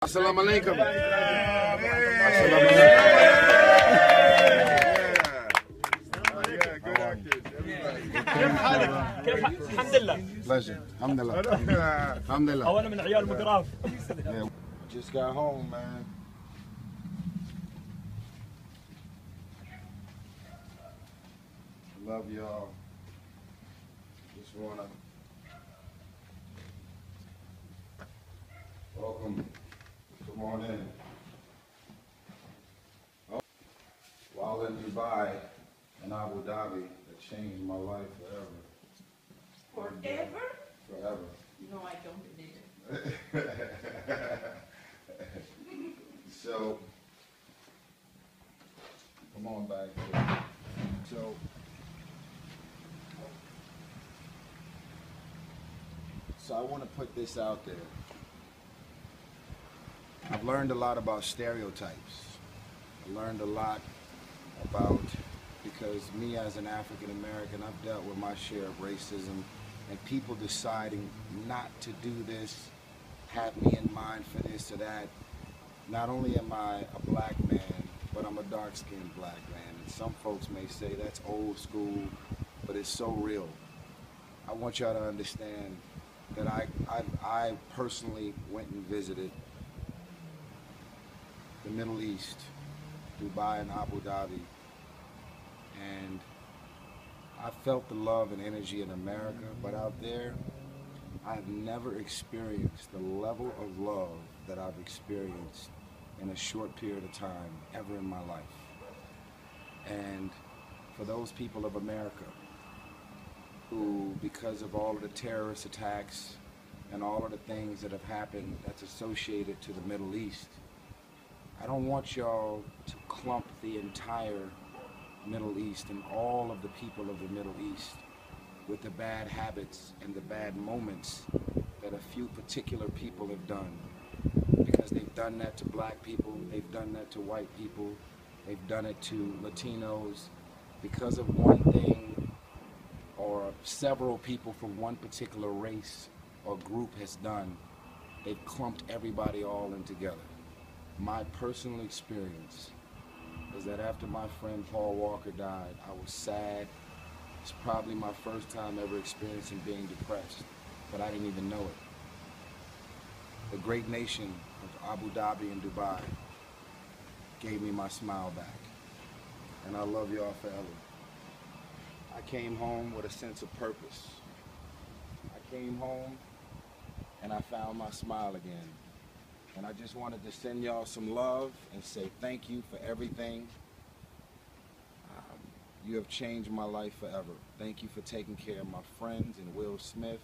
Assalamu alaikum. الحمد لله. Pleasure. Alhamdulillah. Alhamdulillah. أنا من عيال مقراف. Just got home, man. Love y'all. Just wanna welcome. Come on in. Oh. While in Dubai and Abu Dhabi, it changed my life forever. Forever? Forever. No, I don't believe it. So, come on back here. So I want to put this out there. I've learned a lot about stereotypes. I learned a lot about, because me as an African American, I've dealt with my share of racism and people deciding not to do this, have me in mind for this or that. Not only am I a black man, but I'm a dark-skinned black man. And some folks may say that's old school, but it's so real. I want y'all to understand that I personally went and visited the Middle East, Dubai and Abu Dhabi, and I felt the love and energy in America, but out there, I've never experienced the level of love that I've experienced in a short period of time ever in my life. And for those people of America who, because of all of the terrorist attacks and all of the things that have happened that's associated to the Middle East, I don't want y'all to clump the entire Middle East and all of the people of the Middle East with the bad habits and the bad moments that a few particular people have done. Because they've done that to black people, they've done that to white people, they've done it to Latinos. Because of one thing or several people from one particular race or group has done, they've clumped everybody all in together. My personal experience is that after my friend Paul Walker died, I was sad. It's probably my first time ever experiencing being depressed, but I didn't even know it. The great nation of Abu Dhabi and Dubai gave me my smile back, and I love y'all forever. I came home with a sense of purpose. I came home and I found my smile again. And I just wanted to send y'all some love and say thank you for everything. You have changed my life forever. Thank you for taking care of my friends and Will Smith,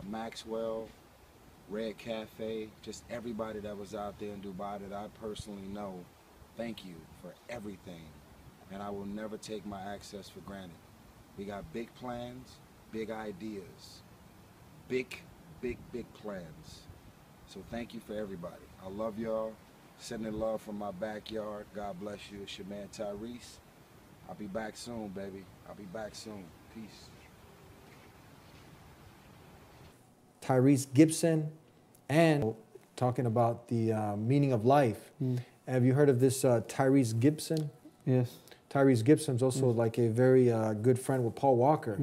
Maxwell, Red Cafe, just everybody that was out there in Dubai that I personally know. Thank you for everything. And I will never take my access for granted. We got big plans, big ideas, big plans. So thank you for everybody. I love y'all. Sending love from my backyard. God bless you. It's your man Tyrese. I'll be back soon, baby. I'll be back soon. Peace. Tyrese Gibson, and talking about the meaning of life. Have you heard of this Tyrese Gibson? Yes. Tyrese Gibson's also like a very good friend with Paul Walker.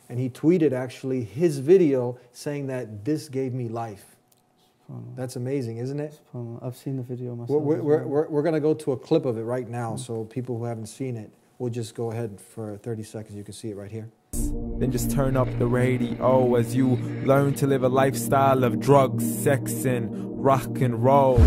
And he tweeted actually his video saying that this gave me life. That's amazing, isn't it? I've seen the video myself. We're going to go to a clip of it right now, so people who haven't seen it, we'll just go ahead for 30 seconds. You can see it right here. Then just turn up the radio as you learn to live a lifestyle of drugs, sex, and rock and roll.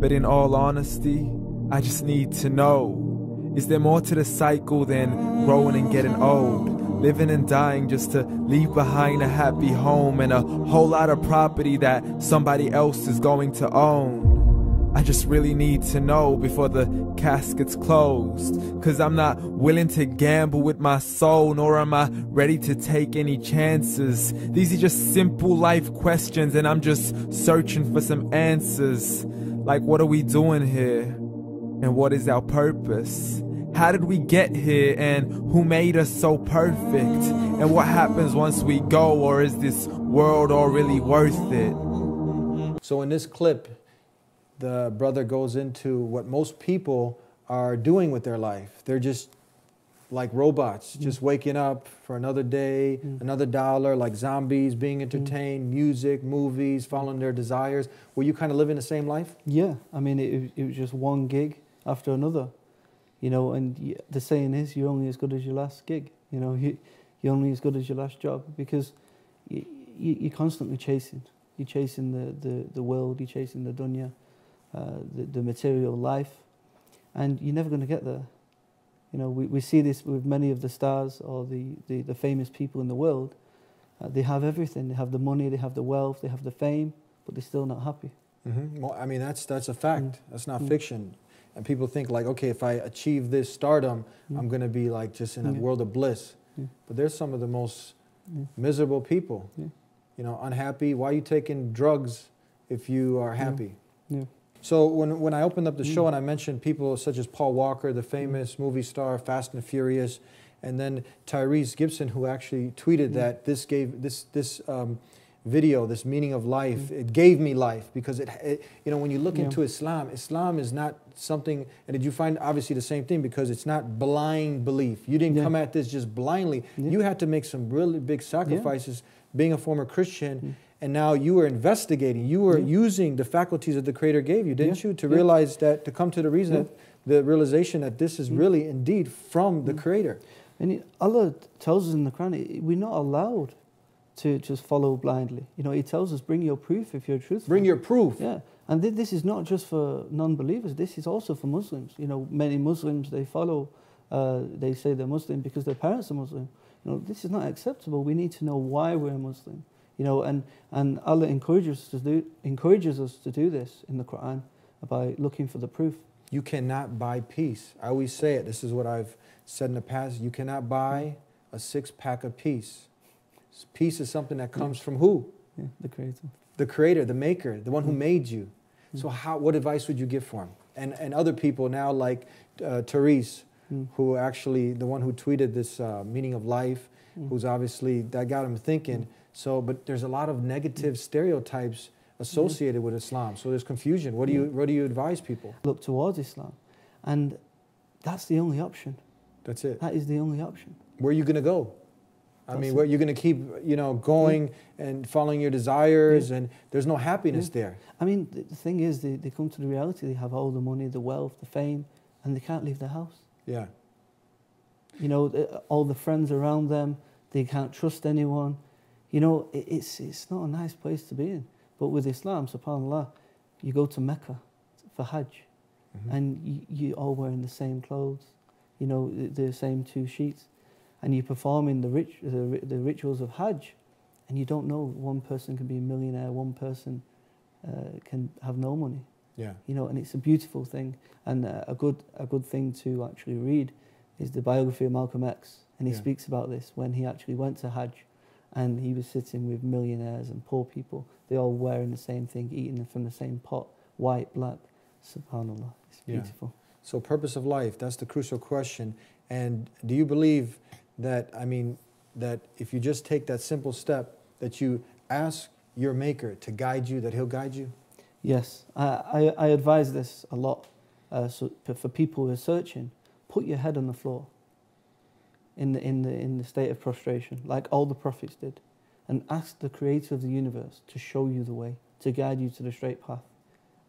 But in all honesty, I just need to know, is there more to the cycle than growing and getting old? Living and dying just to leave behind a happy home and a whole lot of property that somebody else is going to own. I just really need to know before the casket's closed, 'cause I'm not willing to gamble with my soul, nor am I ready to take any chances. These are just simple life questions and I'm just searching for some answers. Like, what are we doing here? And what is our purpose? How did we get here, and who made us so perfect? And what happens once we go, or is this world all really worth it? So in this clip, the brother goes into what most people are doing with their life. They're just like robots, just waking up for another day, another dollar, like zombies, being entertained, music, movies, following their desires. Were you kind of living the same life? Yeah, I mean, it was just one gig after another, you know, and the saying is, you're only as good as your last gig, you know, you're only as good as your last job, because you're constantly chasing. You're chasing the world, you're chasing the dunya, the material life, and you're never going to get there. You know, we see this with many of the stars or the famous people in the world. They have everything. They have the money, they have the wealth, they have the fame, but they're still not happy. Well, I mean, that's a fact. That's not fiction. And people think like, okay, if I achieve this stardom, I'm going to be like just in a world of bliss. But there's some of the most miserable people, you know, unhappy. Why are you taking drugs if you are happy? So when I opened up the show and I mentioned people such as Paul Walker, the famous movie star, Fast and Furious, and then Tyrese Gibson, who actually tweeted that this video, this meaning of life, it gave me life, because it you know, when you look into Islam, Islam is not something, and did you find obviously the same thing, because it's not blind belief. You didn't come at this just blindly. You had to make some really big sacrifices being a former Christian. And now you were investigating, you were using the faculties that the Creator gave you, didn't you? To realize that, to come to the reason, the realization that this is really indeed from the Creator. And Allah tells us in the Quran, we're not allowed to just follow blindly. You know, He tells us, bring your proof if you're truthful. Bring your proof. Yeah. And this is not just for non-believers, this is also for Muslims. You know, many Muslims, they follow, they say they're Muslim because their parents are Muslim. You know, this is not acceptable. We need to know why we're Muslim. You know, and Allah encourages us to do this in the Quran by looking for the proof. You cannot buy peace. I always say it. This is what I've said in the past. You cannot buy a 6-pack of peace. Peace is something that comes from who? The Creator. The Creator, the Maker, the one who made you. So what advice would you give for him? And other people now, like Tyrese, who actually, the one who tweeted this meaning of life, who's obviously, that got him thinking. So, but there's a lot of negative stereotypes associated with Islam. So there's confusion. What do you advise people? Look towards Islam, and that's the only option. That's it. That is the only option. Where are you going to go? I mean, where you're going to keep, you know, going and following your desires, and there's no happiness there. I mean, the thing is, they come to the reality. They have all the money, the wealth, the fame, and they can't leave their house. Yeah. You know, all the friends around them, they can't trust anyone. You know, it's not a nice place to be in. But with Islam, subhanAllah, you go to Mecca for Hajj, and you all wearing the same clothes, you know, the same 2 sheets, and you're performing the rituals of Hajj, and you don't know, one person can be a millionaire, one person can have no money. Yeah. You know, and it's a beautiful thing. And a good thing to actually read is the biography of Malcolm X, and he speaks about this when he actually went to Hajj. And he was sitting with millionaires and poor people. They all wearing the same thing, eating from the same pot, white, black. SubhanAllah, it's beautiful. So purpose of life, that's the crucial question. And do you believe that, I mean, that if you just take that simple step, that you ask your Maker to guide you, that He'll guide you? Yes, I advise this a lot. So for people who are searching, put your head on the floor. In the state of prostration, like all the prophets did, and ask the Creator of the universe to show you the way, to guide you to the straight path.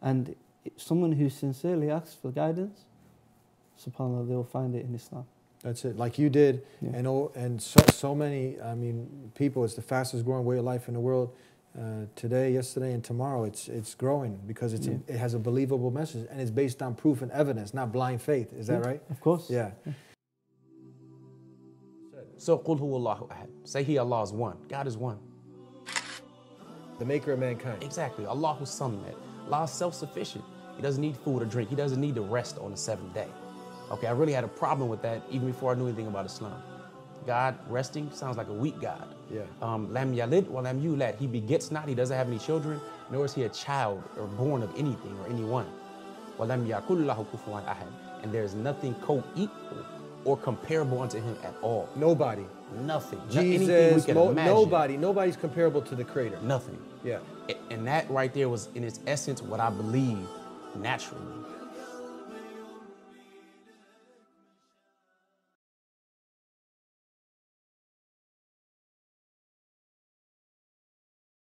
And someone who sincerely asks for guidance, subhanAllah, they'll find it in Islam. That's it, like you did, and so many, I mean, people. It's the fastest growing way of life in the world. Today, yesterday, and tomorrow, it's growing because it has a believable message, and it's based on proof and evidence, not blind faith. Is that right? Of course. Yeah. So, Qul huwallahu ahad. Say He, Allah is one. God is one. The Maker of mankind. Exactly. Allahu Samad. Allah is self-sufficient. He doesn't need food or drink. He doesn't need to rest on the 7th day. Okay, I really had a problem with that even before I knew anything about Islam. God resting sounds like a weak God. Yeah. Lam yalid wa lam yulad. He begets not. He doesn't have any children, nor is He a child or born of anything or anyone. Wa lam yakul lahu kufuwan ahad. And there is nothing co-equal or comparable unto Him at all. Nobody. Nothing. Jesus, Anything we can imagine. Nobody's comparable to the Creator. Nothing. Yeah. And that right there was, in its essence, what I believed naturally.